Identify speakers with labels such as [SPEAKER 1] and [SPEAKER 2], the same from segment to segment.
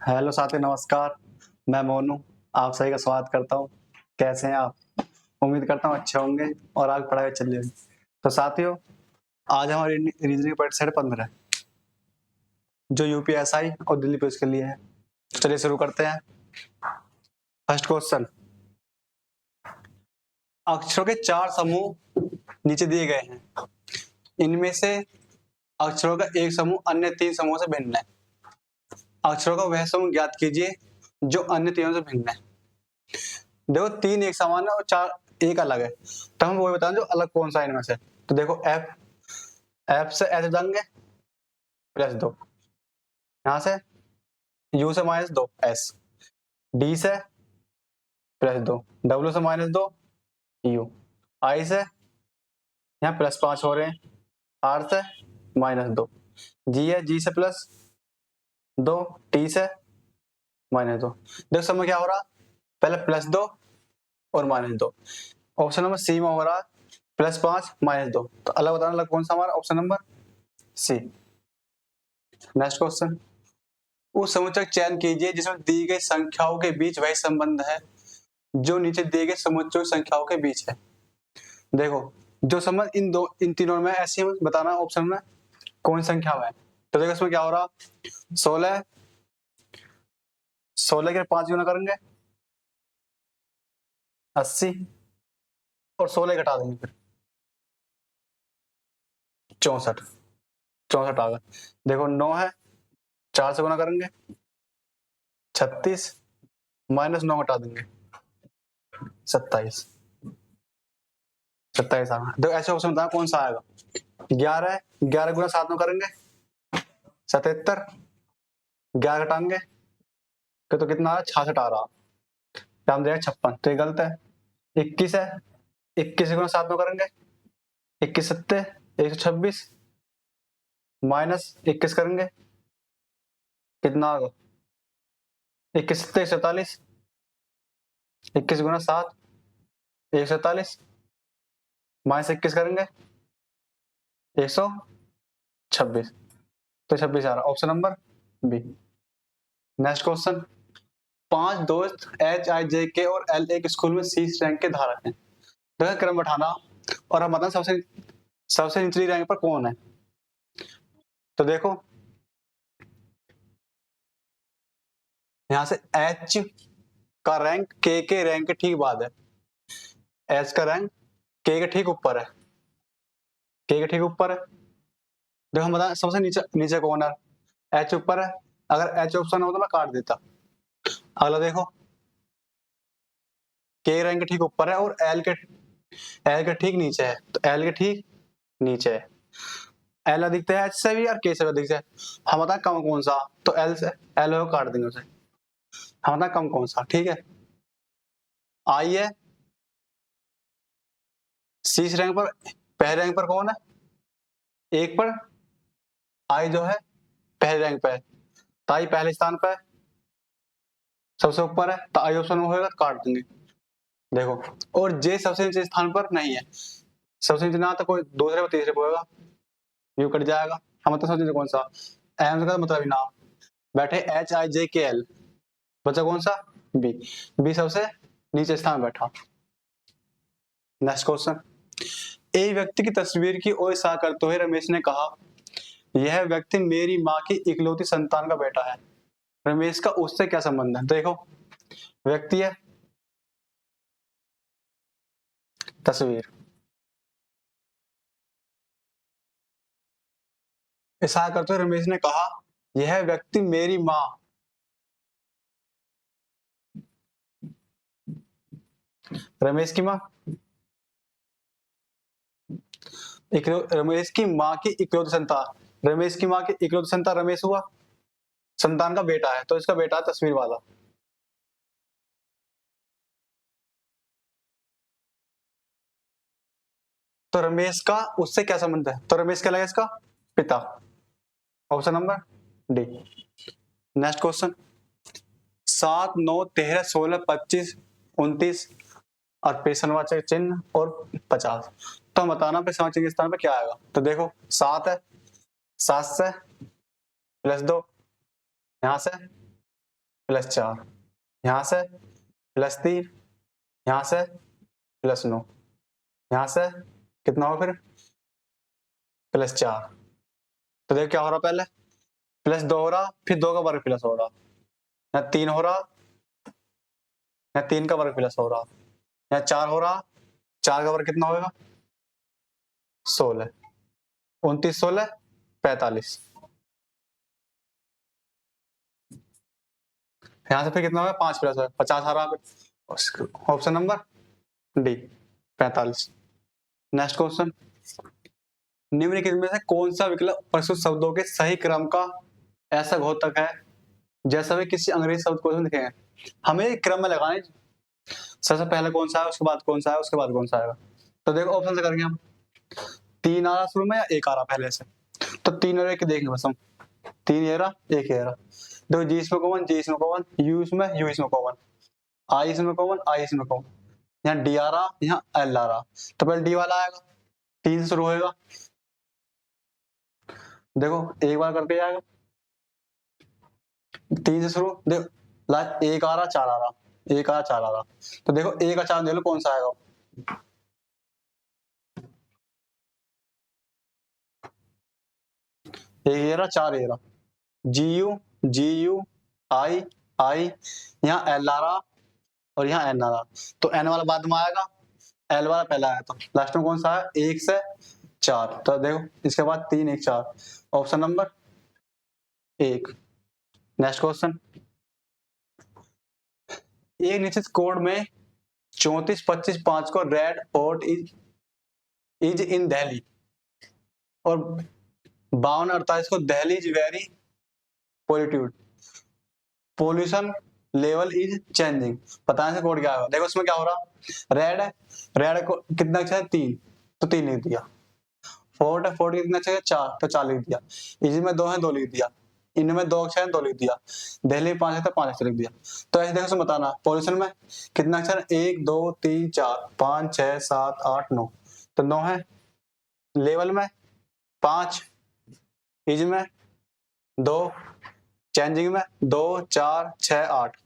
[SPEAKER 1] Hello साथी, नमस्कार। मैं मोनू आप सभी का स्वागत करता हूँ। कैसे हैं आप? उम्मीद करता हूँ अच्छे होंगे और आगे पढ़ाई चल रही होगी। तो साथियों, आज हमारी रीजनिंग परीक्षा 15 जो यूपीएसआई और दिल्ली पुलिस के लिए है। तो चलिए शुरू करते हैं। फर्स्ट क्वेश्चन, अक्षरों के 4 समूह नीचे दिए गए हैं। इनमें से अक्षरों का एक समूह अन्य 3 समूहों से भिन्न है। अक्षरों का वह समूह ज्ञात कीजिए जो अन्य तीनों से भिन्न है। देखो, 3 एक समान है और 4 एक अलग है, तो हम वही बताएं जो अलग कौन सा है इनमें से। तो देखो, एफ से एच जाएंगे +2, यहाँ से यू से -2 एस, डी से +2 डब्ल्यू से -2 यू, आई से यहाँ +5 हो रहे हैं, आर से -2, जी है जी से +2, टी से -2। देखो समय क्या हो रहा, पहले +2 और -2। ऑप्शन नंबर सी में हो रहा +5 -2, तो अलग बताना, अलग कौन सा हमारा option number C. Next question, उस समुच्चय का चयन कीजिए जिसमें दी गई संख्याओं के बीच वही संबंध है जो नीचे दिए गए समुच्चय संख्याओं के बीच है। देखो, जो संबंध इन तीनों में ऐसे बताना ऑप्शन में कौन संख्या है। तो देखो इसमें क्या हो रहा, 16 के 5 गुना करेंगे 80 और 16 घटा देंगे फिर 64 आ गया। देखो 9 है, 4 से गुना करेंगे 36, -9 घटा देंगे 27 आ गया। देखो ऐसे ऑप्शन बताना कौन सा आएगा। 11 गुना 7 में करेंगे 77, 11 घटाएंगे तो कितना आ रहा, 66 आ रहा, हम देगा 56, तो ये गलत है। 21 है, 21 गुना 7 में करेंगे 21 सत्ते 126, -21 करेंगे कितना आएगा, 21 सत्ते 147, 21 गुना 7 147, -21 करेंगे 126, तो 26 आ रहा, option number B. Next question, 5 दोस्त HIJK और L एक स्कूल में सी रैंक के धारक हैं। देखो क्रम बैठाना और हम बताना सबसे निचली रैंक पर कौन है। तो देखो यहाँ से H का रैंक K के रैंक के ठीक बाद है। H का रैंक K के ठीक ऊपर है, K के ठीक ऊपर है। देखो हम बताएं सबसे नीचे नीचे कौन है, H ऊपर है। अगर H ऑप्शन हो तो मैं काट देता। अगला देखो, K रैंक के ठीक ऊपर है और L के ठीक नीचे है, तो L के ठीक नीचे है। L अधिक है H से भी और K से भी अधिक है। हम बताएं कम कौन सा, तो L से L हो काट देंगे उसे। हम बताएं कम कौन सा, ठीक है। I है शीर्ष रैंक पर, पहले रैंक पर कौन है, एक पर I जो है पहले रैंक पे है, तो I पहले स्थान पे है, सबसे ऊपर है, तो I ऑप्शन में होगा, काट देंगे। देखो, और J सबसे नीचे स्थान पर नहीं है, सबसे नीचे ना तो कोई दूसरे और तीसरे पे होगा, यू कट जाएगा। हम मतलब सबसे नीचे कौन सा, M का मतलब ही नाम बैठे HIJKL, बचा कौन सा, बी सबसे नीचे स्थान बैठा। नेक्स्ट क्वेश्चन, एक व्यक्ति की तस्वीर की ओर इशारा करते हुए रमेश ने कहा, यह व्यक्ति मेरी माँ की इकलौती संतान का बेटा है। रमेश का उससे क्या संबंध है। देखो, व्यक्ति है, तस्वीर, इशारा करते हुए रमेश ने कहा, यह व्यक्ति मेरी माँ, रमेश की माँ, रमेश की माँ की इकलौती संतान, रमेश की माँ की इकलौती संतान रमेश हुआ, संतान का बेटा है, तो इसका बेटा तस्वीर वाला। तो रमेश का उससे क्या संबंध है, तो रमेश क्या लगा इसका पिता, option number D. Next question, 7, 9, 13, 16, 25, 29 और पेशनवाचक चिन्ह और 50, तो हम बताना पेशनवाचक चिन्ह के स्थान पे क्या आएगा। तो देखो 7 है, 7 से +2, यहाँ से +4, यहाँ से +3, यहाँ से +9, यहाँ से कितना होगा फिर +4। तो देख क्या हो रहा, पहले +2 हो रहा, फिर 2 का वर्ग प्लस हो रहा, यहाँ 3 हो रहा, यहाँ 3 का वर्ग प्लस हो रहा, यहाँ 4 हो रहा, 4 का वर्ग कितना होगा 16, 29 16 45, यहाँ से फिर कितना होगा 5 प्लस होगा 50 आ रहा। Option number D 45। Next question, निम्नलिखित में से कौन सा विकल्प प्रस्तुत शब्दों के सही क्रम का ऐसा घोतक है जैसा वे किसी अंग्रेजी शब्द को लिखेंगे। हमें क्रम में लगाने, सबसे पहले कौन सा है, उसके बाद कौन सा है, उसके बाद कौन सा आएगा। तो देखो ऑप्शन से करेंगे हम, 3 आ रहा शुरू में या 1 आ रहा पहले से, तो 3 और 1 देखेंगे बस हम, 3 ये रहा 1 ये रहा। देखो जी इसमें कॉमन, जी इसमें कॉमन, यू इसमें कॉमन, आई इसमें कॉमन, आई इसमें कॉमन, यहाँ डी आ रहा, यहाँ एल आ रहा, तो पहले डी वाला आएगा, 3 से शुरू होएगा। देखो एक बार करके आएगा, 3 से शुरू, देखो लास्ट 1 आ रहा 4 आ रहा, 1 आ रहा 4 आ रहा, तो देखो 1 का 4 देख लो कौन सा आएगा, एक ये रहा 4 ये रहा, जी यू आई आई, यहाँ एल आ रहा और यहाँ एन आ रहा, तो एन वाला बाद में आएगा, एल वाला पहला आया, तो लास्ट में कौन सा है 1 से 4, तो देखो इसके बाद 3 1 4, ऑप्शन नंबर 1। नेक्स्ट क्वेश्चन, एक निश्चित कोड में 34 25 5 को red fort is in Delhi और 52 48 को Delhi is very polluted, pollution level is changing, पता नहीं कोड क्या है। देखो इसमें क्या हो रहा, रेड है, रेड को कितना अच्छा है 3, तो 3 लिख दिया, फोर्ट है, फोर्ट कितना अच्छा है 4, तो 4 लिख दिया, इसमें 2 है 2 लिख दिया, इनमें 2 अक्षर है 2 लिख दिया, दिल्ली 5 है तो 5 अक्षर लिख दिया। तो ऐसे देखो इसमें बताना पोल्यूशन में कितना अक्षर है 1 2 3 4 5 6 7 8 9, तो 9 है, लेवल में 5, इज में 2, चेंजिंग में 2 4 6 8,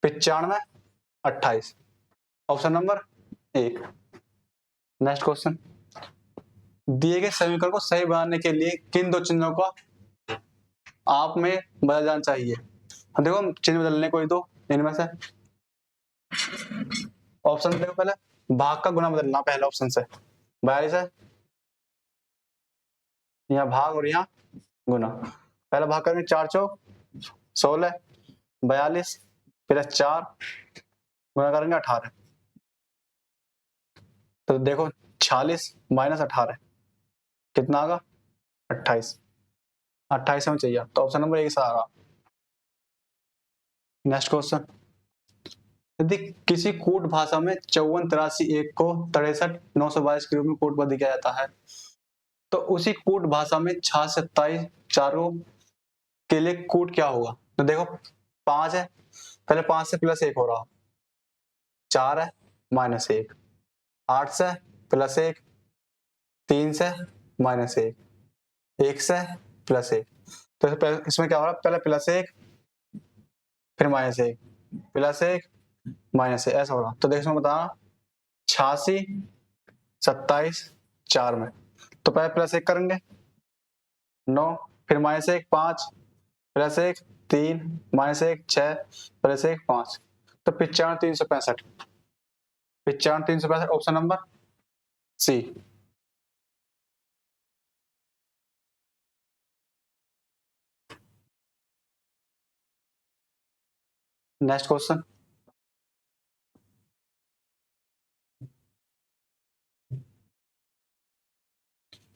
[SPEAKER 1] 95 28, ऑप्शन नंबर 1। नेक्स्ट क्वेश्चन, दिए गए समीकरण को सही बनाने के लिए किन दो चिन्हों का आप में बदल जाना चाहिए। देखो हम चिन्ह बदलने कोई दो इनमें से, ऑप्शन देखो पहले, भाग का गुना बदलना पहले ऑप्शन से, 42 है, यहाँ भाग और यहाँ गुना, पहला भाग करेंगे 4 चौक 16, 42 प्लस 4 गुना करेंगे 18, तो देखो 46 माइनस 18 कितना आएगा 28, 28 हमें चाहिए, तो ऑप्शन नंबर 1 आ रहा। नेक्स्ट क्वेश्चन, यदि किसी कूट भाषा में 54 83 1 को 63 922 के रूप में कूटबद्ध किया जाता है, तो उसी कूट भाषा में 66 27 4 के लिए कूट क्या होगा। तो देखो 5 है, पहले 5 से +1 हो रहा, 4 है -1, 8 से +1, 3 से -1, 1 से +1, तो इसमें क्या हो रहा है पहले +1 फिर -1 +1 -1 ऐसा हो रहा। तो देखो इसमें बताना 86 27 4 में, तो पहले +1 करेंगे 9, फिर -1 5 +1 3 -1 6 +1 5, तो 95 365, 95 365 option number C. Next question,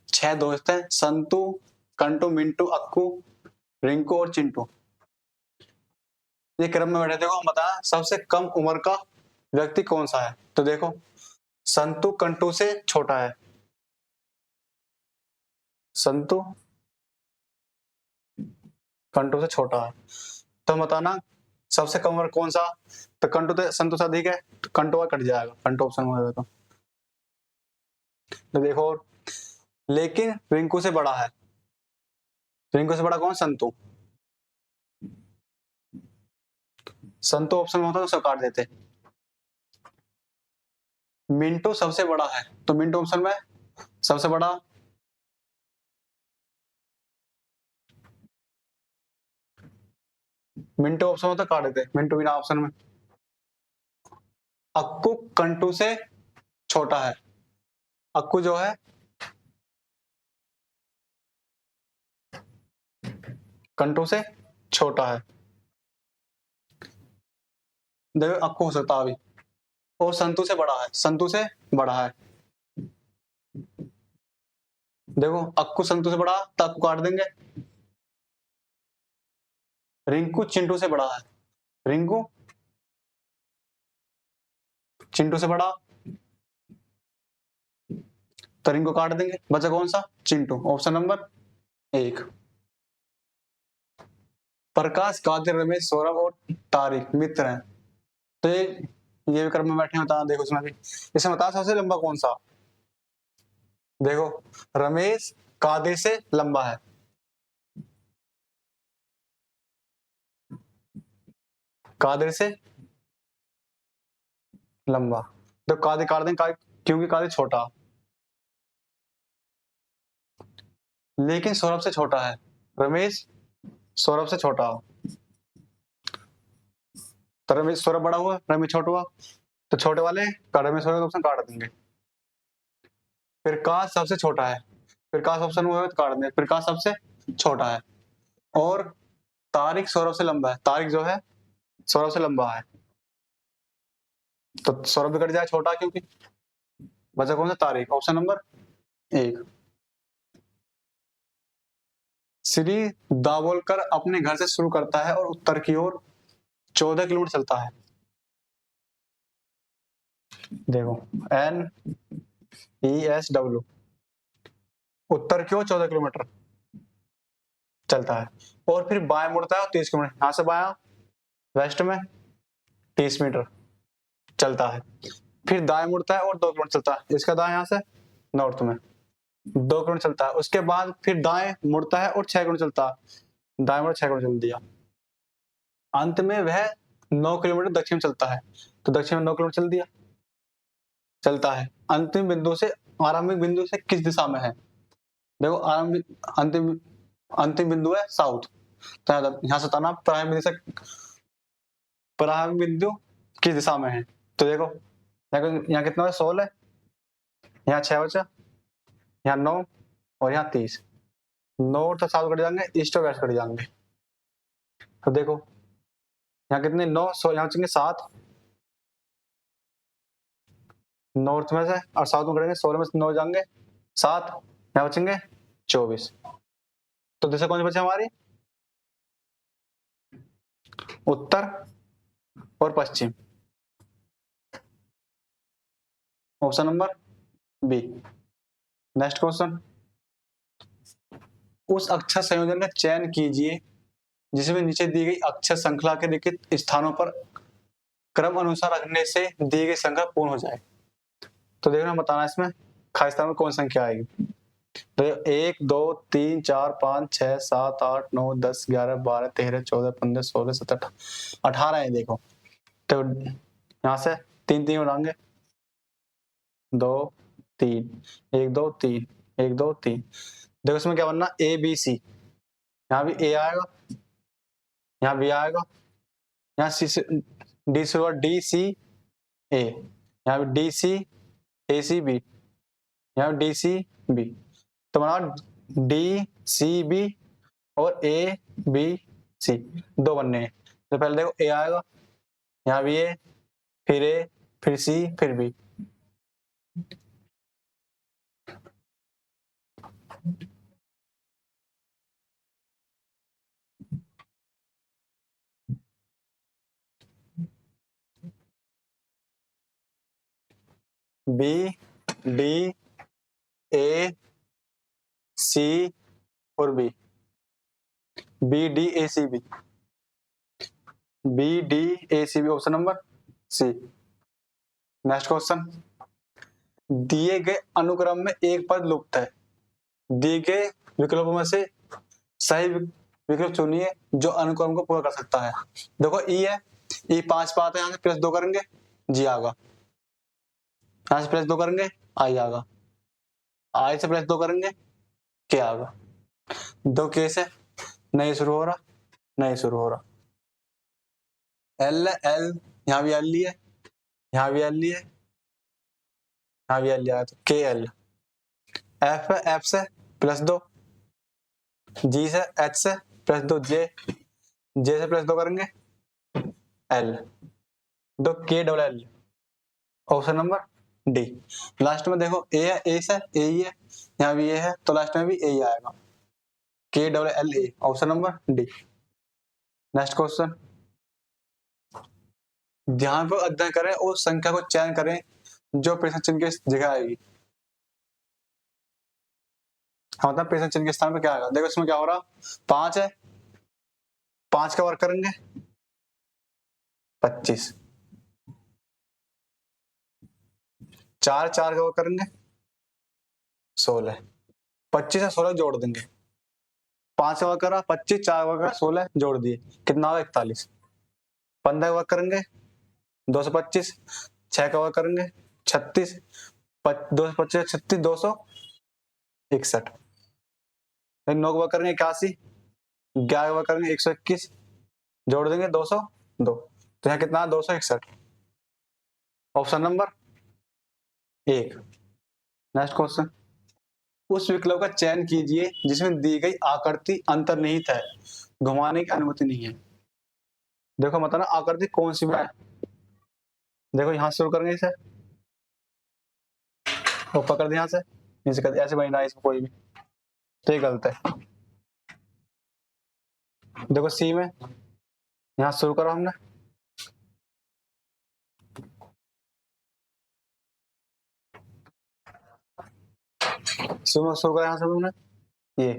[SPEAKER 1] छह दोस्त हैं संतू कंटू मिंटू अक्कू रिंकू और चिंटू, ये क्रम में बैठे, देखो हम बताना सबसे कम उम्र का व्यक्ति कौन सा है। तो देखो संतू कंटू से छोटा है, संतू कंटू से छोटा है, तो हम बताना सबसे कम उम्र कौन सा, तो कंटू तो संतू से अधिक है, तो कंटू का कट जाएगा, कंटू ऑप्शन में होगा। तो देखो लेकिन रिंकू से बड़ा है, रिंकू से बड़ा कौन संतू, संतु ऑप्शन में होता तो उसे काट देते। मिंटू सबसे बड़ा है, तो मिंटू ऑप्शन में सबसे बड़ा। मिंटू ऑप्शन में तो काट देते, मिंटू बिना ऑप्शन में। अक्कू कंटू से छोटा है। अक्कू जो है कंटू से छोटा है। देखो अक्कू हो सकता है अभी, और संतु से बड़ा है, संतु से बड़ा है। देखो अक्कू संतु से बड़ा, तो अक्कू काट देंगे। रिंकू चिंटू से बड़ा है, रिंकू चिंटू से बड़ा, तो रिंकू काट देंगे। बचा कौन सा? Chintu, option number 1। प्रकाश, कादिर, रमेश, सौरभ और तारिक मित्र हैं, तो ये क्रम में बैठे बता। देखो इसमें भी, इसमें बता सबसे लंबा कौन सा। देखो रमेश कादिर से लंबा है, कादिर से लंबा, तो कादिर काट दें, क्योंकि कादिर छोटा, लेकिन सौरभ से छोटा है। रमेश सौरभ से छोटा हो, तो रमेश सौरभ बड़ा हुआ, रमेश छोटा हुआ, तो छोटे वाले का रमेश सौरभ ऑप्शन काट देंगे। फिर काश सबसे छोटा है, फिर काश ऑप्शन हुआ तो काट देंगे, फिर काश सबसे छोटा है। और तारिक सौरभ से लंबा है, तारिक जो है सौरभ से लंबा है, तो सौरभ भी कट जाए छोटा, क्योंकि बचा कौन सा? Tariq, option number 1। श्री दावोलकर अपने घर से शुरू करता है और उत्तर की ओर 14 किलोमीटर चलता है। देखो NESW, उत्तर की ओर 14 किलोमीटर चलता है, और फिर बाएं मुड़ता है 30 किलोमीटर, यहां से बायां वेस्ट में 30 मीटर चलता है। फिर दाएं मुड़ता है और 2 किलोमीटर चलता है, इसका दाएं यहां से नॉर्थ में 2 किलोमीटर चलता है। उसके बाद फिर दाएं मुड़ता है और 6 किलोमीटर चलता है, दाएं मुड़ 6 किलोमीटर चल दिया। अंत में वह 9 किलोमीटर दक्षिण चलता है, तो दक्षिण में 9 किलोमीटर चल दिया, चलता है। अंतिम बिंदु से आरंभिक बिंदु से किस दिशा में है? देखो अंतिम अंतिम बिंदु है साउथ, तो यहां से ताना प्रारंभिक बिंदु किस दिशा में है? तो देखो यहाँ कितना है? 16, यहाँ 6 बचा, यहाँ 9 और यहाँ 30। नॉर्थ और साउथ कट जाएंगे, ईस्ट और वेस्ट कट जाएंगे। तो देखो यहाँ कितने? 9, यहाँ बचेंगे 7 नॉर्थ में से, और साउथ में करेंगे 16 में से 9 जाएंगे 7, यहाँ बचेंगे 24। तो दिशा कौन सी बचे हमारी? उत्तर और पश्चिम, option number B. Next question, उस अक्षर संयोजन का चयन कीजिए जिसमें नीचे दी गई अक्षर श्रृंखला के लिखित स्थानों पर क्रम अनुसार रखने से दी गई संख्या पूर्ण हो जाए। तो देखना बताना इसमें खास स्थान में कौन संख्या आएगी। तो 1 2 3 4 5 6 7 8 9 10 11 12 13 14 15 16 17 18 है। देखो तो यहाँ से 3 3 उड़ाएंगे, 2 3 1 2 3 1 2 3। देखो इसमें क्या बनना? ABC, यहाँ भी A आएगा, यहाँ B आएगा, यहाँ C से D से DCA, यहाँ भी DCACB, यहाँ DCB। तो बना DCB और ABC 2 बनने हैं। तो पहले देखो A आएगा, यहाँ भी A, फिर A, फिर C, फिर B। B D A C और B, BDACB, BDACB option number C। Next question, दिए गए अनुक्रम में एक पद लुप्त है, दिए गए विकल्पों में से सही विकल्प चुनिए जो अनुक्रम को पूरा कर सकता है। देखो E है, ई 5 पे आता है, यहाँ से +2 करेंगे जी आगा, यहाँ से +2 करेंगे आई आगा, आई से +2 करेंगे के आगा। 2 केस है, नहीं शुरू हो रहा, नहीं शुरू हो रहा। एल एल, यहाँ भी एल ली है, यहाँ भी एल ली है, यहाँ भी एल लिया, तो के एल। एफ है, एफ से +2, जी से एच से +2, जे से +2 करेंगे एल, 2 के double L. Option number D. Last में देखो ए है, ए से ए ही है, यहाँ भी ए है, तो लास्ट में भी ए ही आएगा, के double L A, option number D. Next question, ध्यान पर अध्ययन करें और संख्या को चयन करें जो प्रश्न चिन्ह की जगह आएगी। हाँ, मतलब प्रश्न चिन्ह के स्थान पर क्या आएगा। देखो इसमें क्या हो रहा, 5 है, 5 का वर्ग करेंगे 25, 4 4 का वर्ग करेंगे 16, 25 से 16 जोड़ देंगे, 5 का वर्ग करा 25, 4 का वर्ग करा 16 जोड़ दिए, कितना होगा 41। 15 का वर्ग करेंगे 225, 6 का वर्ग करेंगे 36, 225 36 261, 9 का वर्ग करेंगे 81, 11 का वर्ग करेंगे 121, जोड़ देंगे 202, तो यहाँ कितना 261, ऑप्शन नंबर 1। नेक्स्ट क्वेश्चन, उस विकल्प का चयन कीजिए जिसमें दी गई आकृति अंतर्निहित है, घुमाने की अनुमति नहीं है। देखो बताना आकृति कौन सी है। देखो यहां से शुरू करेंगे इसे, तो पकड़ दिया, यहां से नीचे कर दिया, ऐसे बना इसमें कोई भी, तो ये गलत है। देखो सी में यहां शुरू करो हमने, शुरू करा यहां से हमने ये,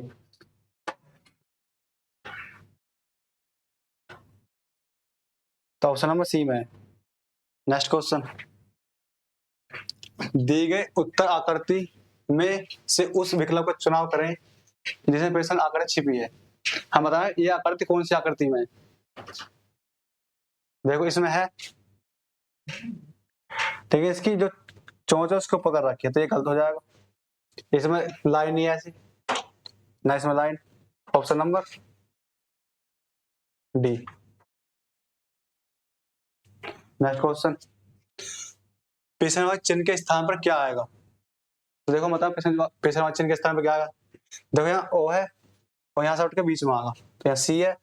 [SPEAKER 1] तो ऑप्शन नंबर सी में है। नेक्स्ट क्वेश्चन, दी गई उत्तर आकृति में से उस विकल्प का चुनाव करें जिसमें प्रश्न आकृति छिपी है। हम बताएं ये आकृति कौन सी आकृति में है। देखो इसमें है, ठीक है, इसकी जो चोंच है उसको पकड़ रखी है, तो ये गलत हो जाएगा। इसमें लाइन नहीं है ऐसी, ना इसमें line, option number D. Next question, पेशनवाद चिन्ह के स्थान पर क्या आएगा। तो देखो मतलब पेशनवाद चिन्ह के स्थान पर क्या आएगा। देखो यहाँ ओ है और यहाँ से उठ के बीच में आएगा, तो यहाँ सी है,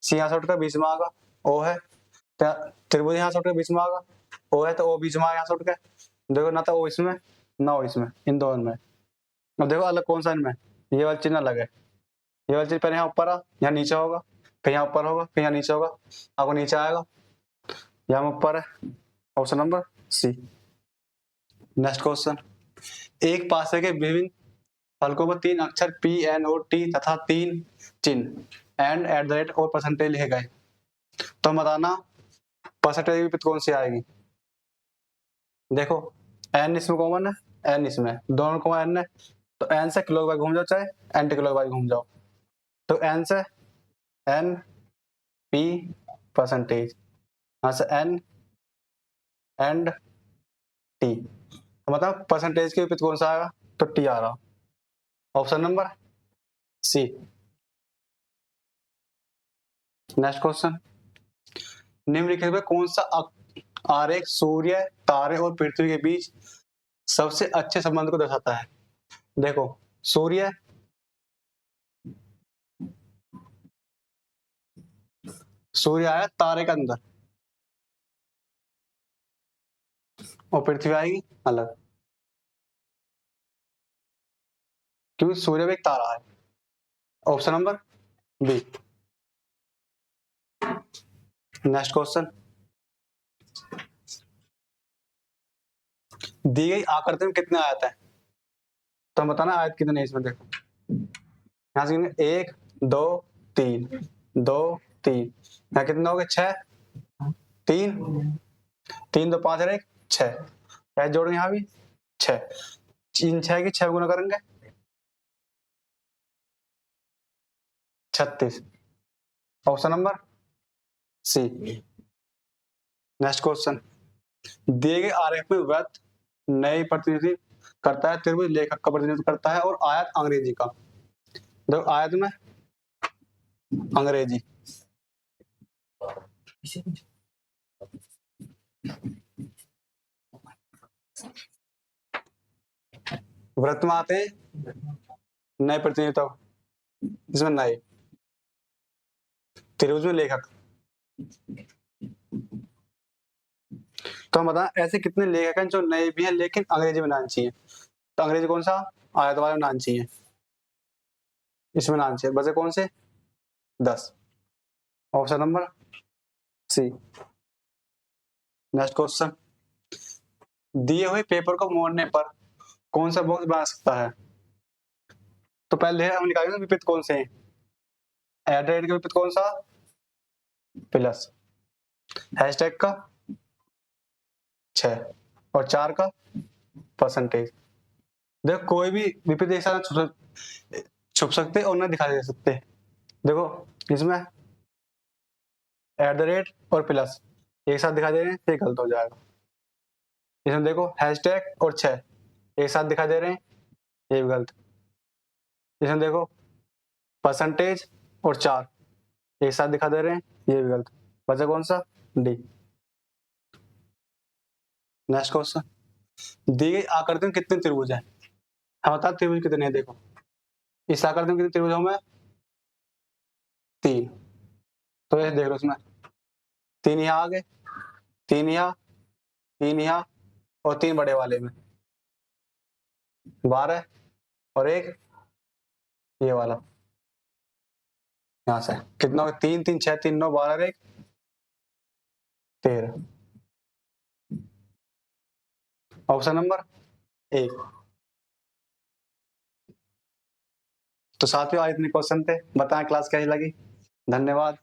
[SPEAKER 1] सी यहाँ से उठ कर बीच में आएगा, ओ है, तो त्रिभुज यहाँ से उठ के बीच में आएगा, ओ है तो ओ बीच में आएगा यहाँ से उठ के। देखो ना तो ओ इसमें ना ओ इसमें, इन दोनों में। अब देखो अलग कौन सा इनमें, ये वाला चिन्ह अलग है, ये वाला चिन्ह पहले यहाँ ऊपर आ, यहाँ नीचे होगा, फिर यहाँ ऊपर होगा, फिर यहाँ नीचे होगा, आपको नीचे आएगा, यहाँ ऊपर है, option number C. Next question, एक पासे के विभिन्न फलकों पर 3 अक्षर पी एन और टी तथा 3 चिन्ह एंड एट द रेट और परसेंटेज लिखे गए, तो हम बताना परसेंटेज की विपरीत कौन सी आएगी। देखो एन इसमें कॉमन है, एन इसमें, दोनों कॉमन एन है, तो एन से किलो के बाद घूम जाओ, चाहे एंटी किलो के बाद घूम जाओ, तो एन से एन पी परसेंटेज, यहाँ से एन एंड टी, तो मतलब परसेंटेज के विपरीत कौन सा आएगा, तो टी आ रहा, option number C. Next question, निम्नलिखित में कौन सा आरेख सूर्य, तारे और पृथ्वी के बीच सबसे अच्छे संबंध को दर्शाता है। देखो सूर्य, सूर्य आया तारे के अंदर और पृथ्वी आएगी अलग, क्योंकि सूर्य भी एक तारा है, option number B. Next question, दी गई आकृति में कितने आयत है, तो हम बताना आयत कितने हैं इसमें। देखो यहाँ से 1 2 3 2 3, यहाँ कितने हो गए 6, 3 3 2 5 और 1 6, क्या जोड़ेंगे यहाँ भी 6, इन 6 की 6 गुना करेंगे 36, option number C. Next question, दिए गए आरेख में वृत्त नई प्रतिनिधित्व करता है, त्रिभुज लेखक का प्रतिनिधित्व करता है और आयत अंग्रेजी का। देखो आयत में अंग्रेजी, वृत्त में आते हैं नए प्रतिनिधित्व, इसमें नए, त्रिभुज में लेखक। तो हम बताएं ऐसे कितने लेखक हैं जो नए भी हैं लेकिन अंग्रेजी में आना चाहिए। तो अंग्रेजी कौन सा, आयत वाले में आना चाहिए, इसमें आना चाहिए, बचे कौन से 10, option number C. Next question, दिए हुए पेपर को मोड़ने पर कौन सा बॉक्स बना सकता है। तो पहले हम निकालेंगे विपरीत कौन से हैं, एड के विपरीत कौन सा, प्लस, हैशटैग का 6 और 4 का परसेंटेज। देखो कोई भी विपरीत एक साथ छुप सकते और ना दिखाई दे सकते। देखो इसमें और प्लस एक साथ दिखाई दे रहे हैं, ये गलत हो जाएगा। इसमें देखो हैशटैग और 6 एक साथ दिखाई दे रहे हैं, ये भी गलत। इसमें देखो परसेंटेज और 4 एक साथ दिखा दे रहे हैं, ये भी गलत। बचा कौन सा, डी। नेक्स्ट क्वेश्चन, दी गई आकृति में कितने त्रिभुज हैं। हम बता त्रिभुज कितने हैं। देखो इस आकृति में कितने त्रिभुज में 3, तो ये देख लो इसमें 3 यहाँ आ गए, 3 यहाँ, 3 यहाँ और 3 बड़े वाले में 12 और एक ये वाला, यहाँ से कितना होगा 3 3 6 3 9 12 और एक 13, ऑप्शन नंबर 1। तो साथियों आज इतने क्वेश्चन थे, बताएं क्लास कैसी लगी। धन्यवाद।